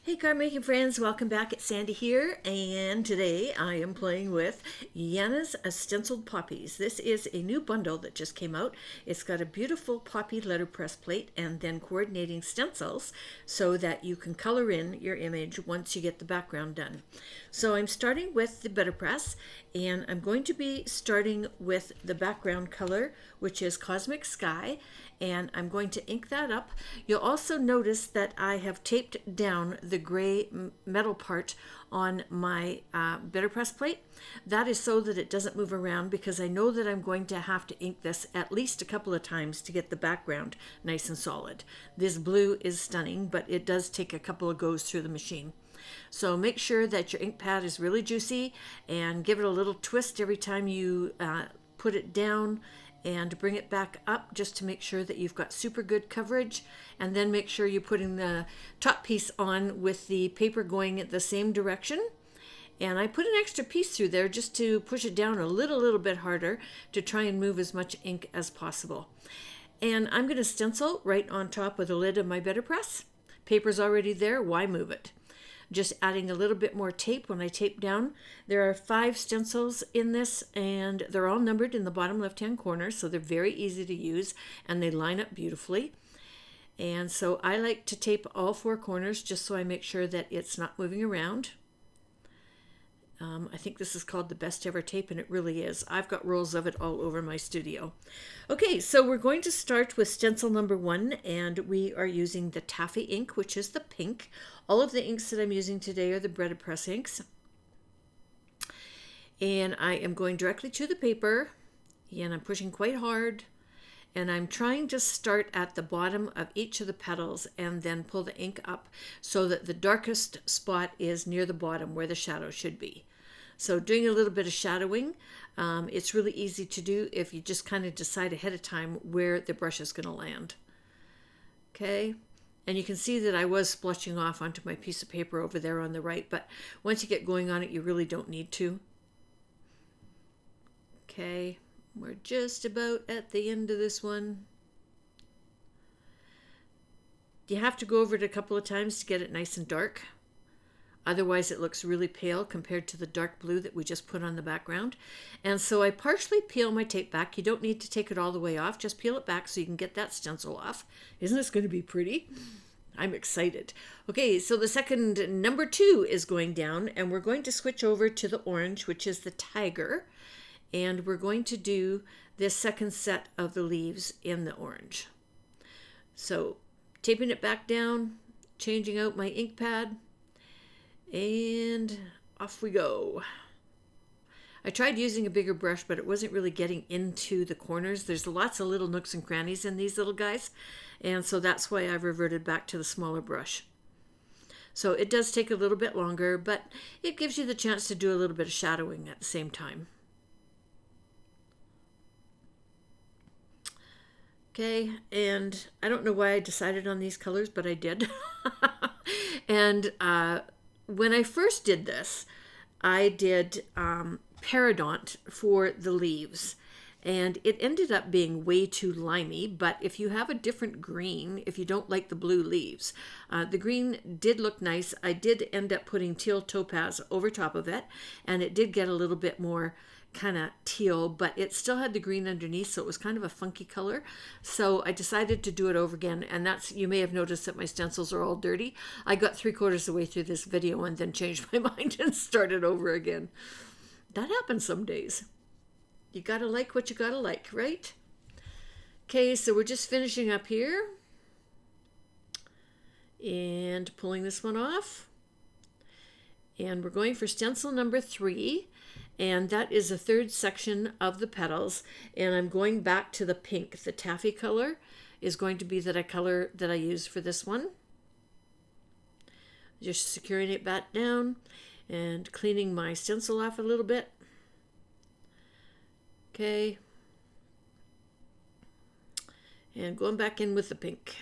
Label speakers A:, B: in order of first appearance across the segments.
A: Hey card making friends, welcome back. It's Sandy here, and today I am playing with Yana's Stenciled Poppies. This is a new bundle that just came out. It's got a beautiful poppy letterpress plate and then coordinating stencils so that you can color in your image once you get the background done. So I'm starting with the BetterPress, and I'm going to be starting with the background color, which is Cosmic Sky, and I'm going to ink that up. You'll also notice that I have taped down the gray metal part on my BetterPress plate. That is so that it doesn't move around, because I know that I'm going to have to ink this at least a couple of times to get the background nice and solid. This blue is stunning, but it does take a couple of goes through the machine. So make sure that your ink pad is really juicy and give it a little twist every time you put it down and bring it back up, just to make sure that you've got super good coverage. And then make sure you're putting the top piece on with the paper going the same direction. And I put an extra piece through there just to push it down a little bit harder to try and move as much ink as possible. And I'm going to stencil right on top of the lid of my BetterPress. Paper's already there, why move it? Just adding a little bit more tape when I tape down. There are 5 stencils in this, and they're all numbered in the bottom left-hand corner, so they're very easy to use and they line up beautifully. And so I like to tape all 4 corners just so I make sure that it's not moving around. I think this is called the best ever tape, and it really is. I've got rolls of it all over my studio. Okay, so we're going to start with stencil number 1, and we are using the taffy ink, which is the pink. All of the inks that I'm using today are the BetterPress inks. And I am going directly to the paper, and I'm pushing quite hard. And I'm trying to start at the bottom of each of the petals and then pull the ink up so that the darkest spot is near the bottom where the shadow should be. So doing a little bit of shadowing, it's really easy to do if you just kind of decide ahead of time where the brush is going to land. Okay, and you can see that I was splotching off onto my piece of paper over there on the right, but once you get going on it, you really don't need to. Okay. We're just about at the end of this one. You have to go over it a couple of times to get it nice and dark. Otherwise it looks really pale compared to the dark blue that we just put on the background. And so I partially peel my tape back. You don't need to take it all the way off. Just peel it back so you can get that stencil off. Isn't this going to be pretty? I'm excited. Okay, so the second, number 2, is going down, and we're going to switch over to the orange, which is the tiger. And we're going to do this second set of the leaves in the orange. So taping it back down, changing out my ink pad, and off we go. I tried using a bigger brush, but it wasn't really getting into the corners. There's lots of little nooks and crannies in these little guys, and so that's why I've reverted back to the smaller brush. So it does take a little bit longer, but it gives you the chance to do a little bit of shadowing at the same time. Okay, and I don't know why I decided on these colors, but I did. And when I first did this, I did Peridot for the leaves, and it ended up being way too limey. But if you have a different green, if you don't like the blue leaves, the green did look nice. I did end up putting teal topaz over top of it, and it did get a little bit more kind of teal, but it still had the green underneath, so it was kind of a funky color. So I decided to do it over again, and that's, you may have noticed that my stencils are all dirty. I got 3/4 of the way through this video and then changed my mind and started over again. That happens some days. You gotta like what you gotta like, right? Okay, so we're just finishing up here and pulling this one off, and we're going for stencil number 3. And that is the 3rd section of the petals, and I'm going back to the pink. The taffy color is going to be the color that I use for this one. Just securing it back down and cleaning my stencil off a little bit. Okay. And going back in with the pink.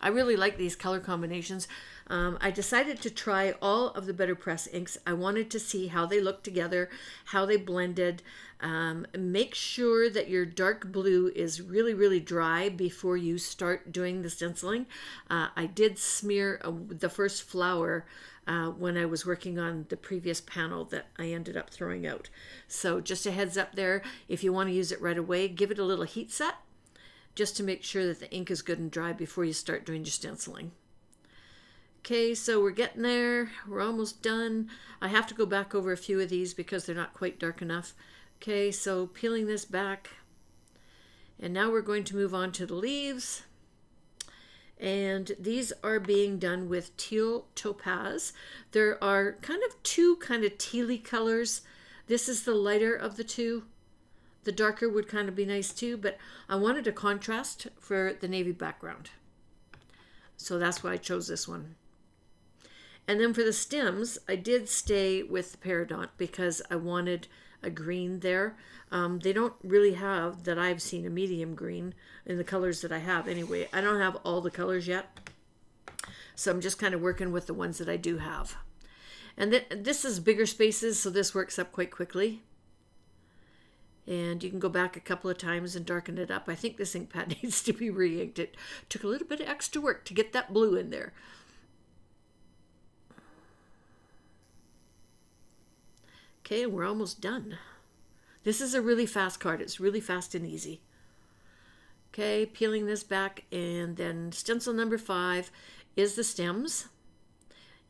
A: I really like these color combinations. I decided to try all of the BetterPress inks. I wanted to see how they look together, how they blended. Make sure that your dark blue is really, really dry before you start doing the stenciling. I did smear the first flower when I was working on the previous panel that I ended up throwing out. So just a heads up there, if you want to use it right away, give it a little heat set just to make sure that the ink is good and dry before you start doing your stenciling. Okay, so we're getting there. We're almost done. I have to go back over a few of these because they're not quite dark enough. Okay, so peeling this back. And now we're going to move on to the leaves. And these are being done with teal topaz. There are kind of two kind of tealy colors. This is the lighter of the two. The darker would kind of be nice too, but I wanted a contrast for the navy background. So that's why I chose this one. And then for the stems, I did stay with the Peridot because I wanted a green there. They don't really have, that I've seen, a medium green in the colors that I have anyway. I don't have all the colors yet, so I'm just kind of working with the ones that I do have. And this is bigger spaces, so this works up quite quickly. And you can go back a couple of times and darken it up. I think this ink pad needs to be re-inked. It took a little bit of extra work to get that blue in there. Okay, we're almost done. This is a really fast card. It's really fast and easy. Okay, peeling this back, and then stencil number 5 is the stems.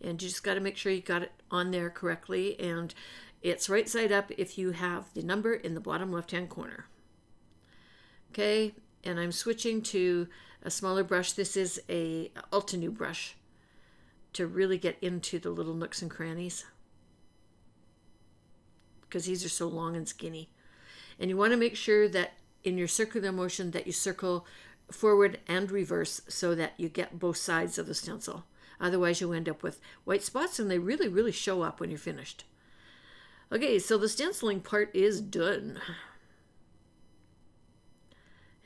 A: And you just got to make sure you got it on there correctly, and it's right side up if you have the number in the bottom left-hand corner. Okay, and I'm switching to a smaller brush. This is a Ultinew brush to really get into the little nooks and crannies, because these are so long and skinny. And you want to make sure that in your circular motion that you circle forward and reverse so that you get both sides of the stencil. Otherwise you end up with white spots, and they really, really show up when you're finished. Okay, so the stenciling part is done.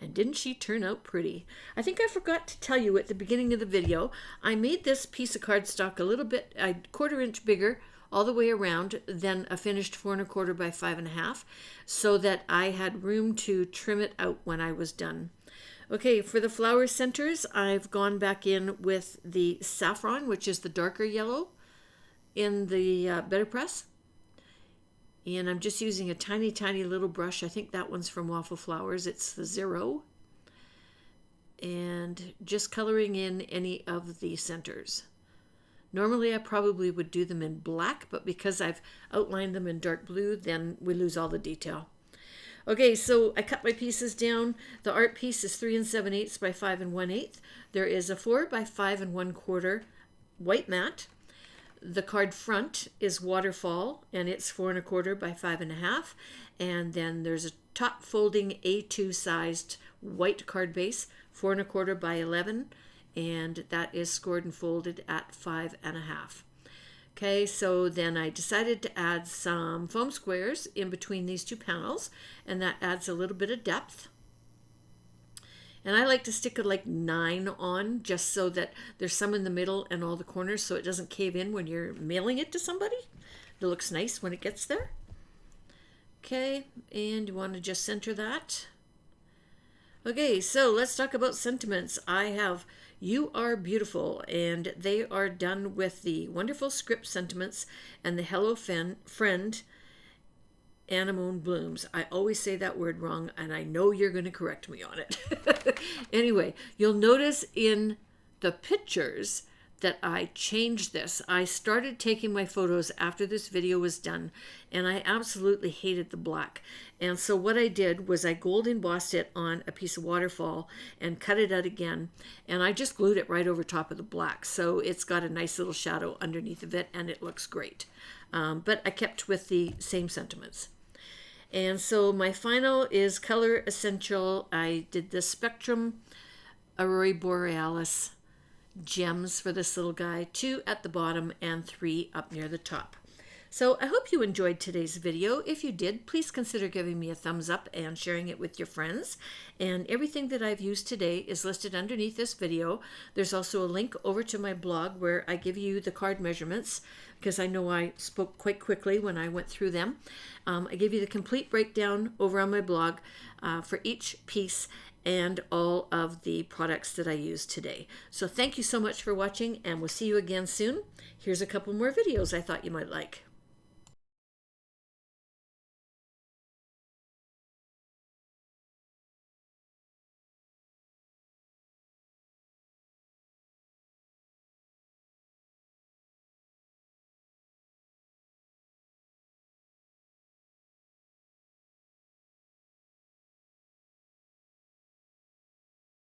A: And didn't she turn out pretty? I think I forgot to tell you at the beginning of the video, I made this piece of cardstock a little bit, a 1/4 inch bigger all the way around than a finished 4 1/4 by 5 1/2, so that I had room to trim it out when I was done. Okay, for the flower centers, I've gone back in with the saffron, which is the darker yellow in the BetterPress. And I'm just using a tiny, tiny little brush. I think that one's from Waffle Flowers. It's the 0. And just coloring in any of the centers. Normally I probably would do them in black, but because I've outlined them in dark blue, then we lose all the detail. Okay, so I cut my pieces down. The art piece is 3 7/8 by 5 1/8. There is a 4 by 5 1/4 white mat. The card front is waterfall, and it's 4 1/4 by 5 1/2. And then there's a top folding A2 sized white card base, 4 1/4 by 11. And that is scored and folded at 5 1/2. Okay, so then I decided to add some foam squares in between these two panels, and that adds a little bit of depth. And I like to stick like 9 on, just so that there's some in the middle and all the corners, so it doesn't cave in when you're mailing it to somebody. It looks nice when it gets there. Okay, and you want to just center that. Okay, so let's talk about sentiments. I have You Are Beautiful, and they are done with the Wonderful Script Sentiments and the Hello Friend Anemone Blooms. I always say that word wrong, and I know you're going to correct me on it. Anyway, you'll notice in the pictures that I changed this. I started taking my photos after this video was done, and I absolutely hated the black. And so what I did was I gold embossed it on a piece of waterfall and cut it out again, and I just glued it right over top of the black. So it's got a nice little shadow underneath of it, and it looks great. But I kept with the same sentiments. And so my final is Color Essential. I did the Spectrum Aurora Borealis gems for this little guy, 2 at the bottom and 3 up near the top. So I hope you enjoyed today's video. If you did, please consider giving me a thumbs up and sharing it with your friends. And everything that I've used today is listed underneath this video. There's also a link over to my blog where I give you the card measurements, because I know I spoke quite quickly when I went through them. I give you the complete breakdown over on my blog for each piece and all of the products that I used today. So thank you so much for watching, and we'll see you again soon. Here's a couple more videos I thought you might like.